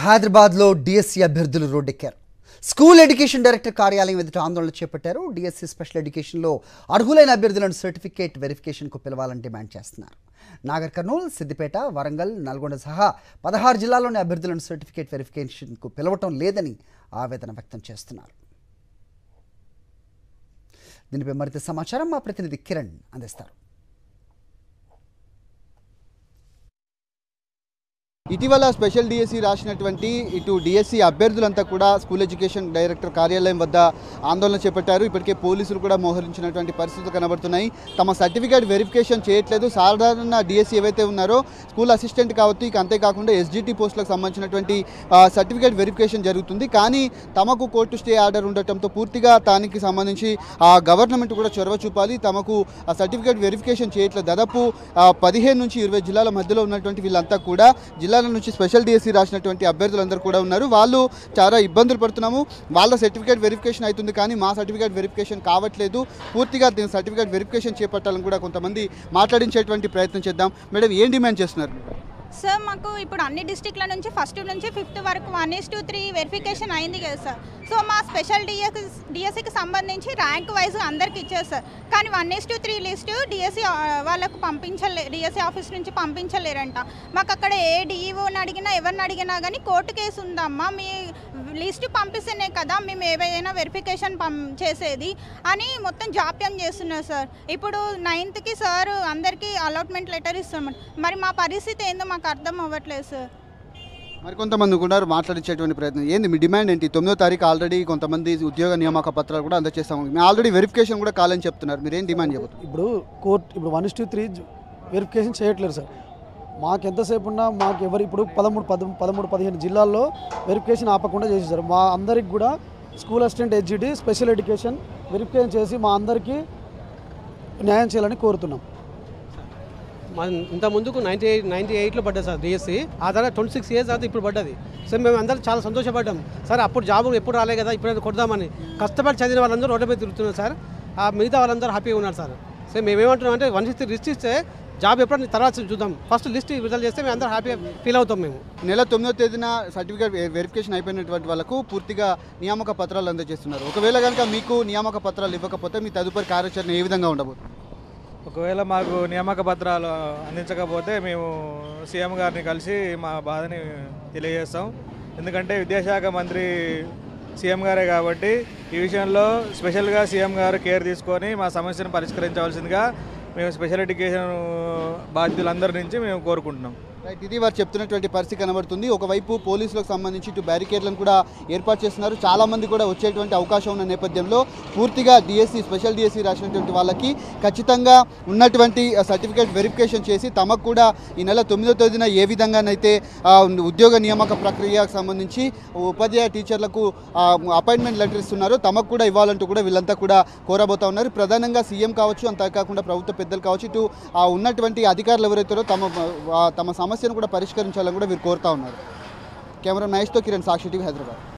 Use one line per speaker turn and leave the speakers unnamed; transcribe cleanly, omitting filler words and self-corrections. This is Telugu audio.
హైదరాబాద్లో డిఎస్సి అభ్యర్థులు రోడ్డెక్కారు. స్కూల్ ఎడ్యుకేషన్ డైరెక్టర్ కార్యాలయం ఎదుట ఆందోళన చేపట్టారు. డిఎస్సి స్పెషల్ ఎడ్యుకేషన్లో అర్హులైన అభ్యర్థులను సర్టిఫికేట్ వెరిఫికేషన్కు పిలవాలని డిమాండ్ చేస్తున్నారు. నాగర్ కర్నూల్, సిద్దిపేట, వరంగల్, నల్గొండ సహా 16 జిల్లాల్లోని అభ్యర్థులను సర్టిఫికేట్ వెరిఫికేషన్కు పిలవటం లేదని ఆవేదన వ్యక్తం చేస్తున్నారు. దీనిపై మరింత సమాచారం మా ప్రతినిధి కిరణ్ అందిస్తారు.
ఇటీవల స్పెషల్ డిఎస్సి రాసినటువంటి ఇటు డిఎస్సి అభ్యర్థులంతా కూడా స్కూల్ ఎడ్యుకేషన్ డైరెక్టర్ కార్యాలయం వద్ద ఆందోళన చేపట్టారు. ఇప్పటికే పోలీసులు కూడా మోహరించినటువంటి పరిస్థితులు కనబడుతున్నాయి. తమ సర్టిఫికేట్ వెరిఫికేషన్ చేయట్లేదు. సాధారణ డిఎస్సి ఏవైతే ఉన్నారో స్కూల్ అసిస్టెంట్ కావచ్చు, ఇక అంతేకాకుండా ఎస్జిటి పోస్టులకు సంబంధించినటువంటి సర్టిఫికేట్ వెరిఫికేషన్ జరుగుతుంది. కానీ తమకు కోర్టు స్టే ఆర్డర్ ఉండటంతో పూర్తిగా దానికి సంబంధించి గవర్నమెంట్ కూడా చొరవ చూపాలి. తమకు సర్టిఫికేట్ వెరిఫికేషన్ చేయట్లేదు. దాదాపు 15 నుంచి 20 జిల్లాల మధ్యలో ఉన్నటువంటి వీళ్ళంతా కూడా జిల్లాల నుంచి స్పెషల్ డిఎస్సి రాసినటువంటి అభ్యర్థులందరూ కూడా ఉన్నారు. వాళ్ళు చాలా ఇబ్బందులు పడుతున్నాము, వాళ్ళ సర్టిఫికేట్ వెరిఫికేషన్ అవుతుంది కానీ మా సర్టిఫికేట్ వెరిఫికేషన్ కావట్లేదు, పూర్తిగా దీని సర్టిఫికేట్ వెరిఫికేషన్ చేపట్టాలని కూడా కొంతమంది మాట్లాడించేటువంటి ప్రయత్నం చేద్దాం. మేడం, ఏం డిమాండ్ చేస్తున్నారు?
సార్, మాకు ఇప్పుడు అన్ని డిస్ట్రిక్ట్ల నుంచి 1 నుంచి 5 వరకు 1:3 వెరిఫికేషన్ అయింది కదా సార్. సో మా స్పెషల్ డిఎస్సికి సంబంధించి ర్యాంక్ వైజ్ అందరికి ఇచ్చారు సార్. కానీ 1:3 లిస్టు డిఎస్సి వాళ్ళకు డిఎస్సి ఆఫీస్ నుంచి పంపించలేరంట. మాకు అక్కడ ఏ డిఈఓని అడిగినా ఎవరిని అడిగినా కానీ కోర్టు కేసు ఉందమ్మా, మీ లిస్టు పంపిస్తేనే కదా మేము ఏవైనా వెరిఫికేషన్ చేసేది అని మొత్తం జాప్యం చేస్తున్నారు సార్. ఇప్పుడు 9th సార్ అందరికీ అలాట్మెంట్ లెటర్ ఇస్తాం. మరి మా పరిస్థితి ఏందో మాకు అర్థం అవ్వట్లేదు సార్.
మరి కొంతమంది కూడా మాట్లాడించేటువంటి ప్రయత్నం ఏంది? మీ డిమాండ్ ఏంటి? 9వ తారీఖు ఆల్రెడీ కొంతమంది ఉద్యోగ నియామక పత్రాలు కూడా అందజేస్తాము, మేము ఆల్రెడీ వెరిఫికేషన్ కూడా కాలని చెప్తున్నారు. మీరు ఏం డిమాండ్ చేయబోతున్నారు?
ఇప్పుడు కోర్టు 1:3 వెరిఫికేషన్ చేయట్లేదు సార్. మాకు ఎంతసేపు ఉన్నా మాకు ఎవరు ఇప్పుడు 13-15 జిల్లాల్లో వెరిఫికేషన్ ఆపకుండా చేసేసారు. మా అందరికి కూడా school assistant SGT special education verification చేసి మా అందరికీ న్యాయం చేయాలని కోరుతున్నాం.
ఇంత ముందుకు 98లో పడ్డది సార్ డిఎస్సి. ఆ తర్వాత 26 ఇయర్స్ తర్వాత ఇప్పుడు పడ్డది. సో మేము అందరం చాలా సంతోషపడ్డాం సార్. అప్పుడు జాబు ఎప్పుడు రాలే కదా, ఇప్పుడు కొడదామని కష్టపడి చదివిన వాళ్ళందరూ రోడ్డు మీద తిరుగుతున్నారు సార్. మిగతా వాళ్ళందరూ హ్యాపీగా ఉన్నారు సార్. సో మేమేమంటున్నాం అంటే 160 లిస్ట్ ఇస్తే జాబ్ ఎప్పుడైనా తర్వాత చూద్దాం, ఫస్ట్ లిస్ట్ విడుదల చేస్తే మేము అందరూ హ్యాపీగా ఫీల్ అవుతాం. మేము
నెల 9వ తేదీన సర్టిఫికేట్ వెరిఫికేషన్ అయిపోయినటువంటి వాళ్ళకు పూర్తిగా నియామక పత్రాలు అందజేస్తున్నారు. ఒకవేళ కనుక మీకు నియామక పత్రాలు ఇవ్వకపోతే మీ తదుపరి కార్యాచరణ ఏ విధంగా ఉండబోతుంది?
ఒకవేళ మాకు నియామక పత్రాలు అందించకపోతే మేము సీఎం గారిని కలిసి మా బాధని తెలియజేస్తాం. ఎందుకంటే విద్యాశాఖ మంత్రి సీఎం గారే కాబట్టి ఈ విషయంలో స్పెషల్గా సీఎం గారు కేర్ తీసుకొని మా సమస్యను పరిష్కరించవలసిందిగా మేము స్పెషల్ ఎడ్యుకేషన్ బాధ్యులందరి నుంచి మేము కోరుకుంటున్నాం.
రైట్, ఇది వారు చెప్తున్నటువంటి పరిస్థితి కనబడుతుంది. ఒకవైపు పోలీసులకు సంబంధించి ఇటు బ్యారికేడ్లను కూడా ఏర్పాటు చేస్తున్నారు. చాలామంది కూడా వచ్చేటువంటి అవకాశం ఉన్న నేపథ్యంలో పూర్తిగా డిఎస్సి స్పెషల్ డిఎస్సి రాసినటువంటి వాళ్ళకి ఖచ్చితంగా ఉన్నటువంటి సర్టిఫికేట్ వెరిఫికేషన్ చేసి తమకు కూడా ఈ నెల 9వ తేదీన ఏ విధంగానైతే ఉద్యోగ నియామక ప్రక్రియకు సంబంధించి ఉపాధ్యాయ టీచర్లకు అపాయింట్మెంట్ లెటర్ ఇస్తున్నారో తమకు కూడా ఇవ్వాలంటూ కూడా వీళ్ళంతా కూడా కోరబోతా ఉన్నారు. ప్రధానంగా సీఎం కావచ్చు, అంతేకాకుండా ప్రభుత్వ పెద్దలు కావచ్చు, ఇటు ఉన్నటువంటి అధికారులు ఎవరైతారో తమ సమస్యను కూడా పరిష్కరించాలని కూడా వీరు కోరుతా ఉన్నారు. కెమెరా మహేష్తో కిరణ్, సాక్షి టీవీ, హైదరాబాద్.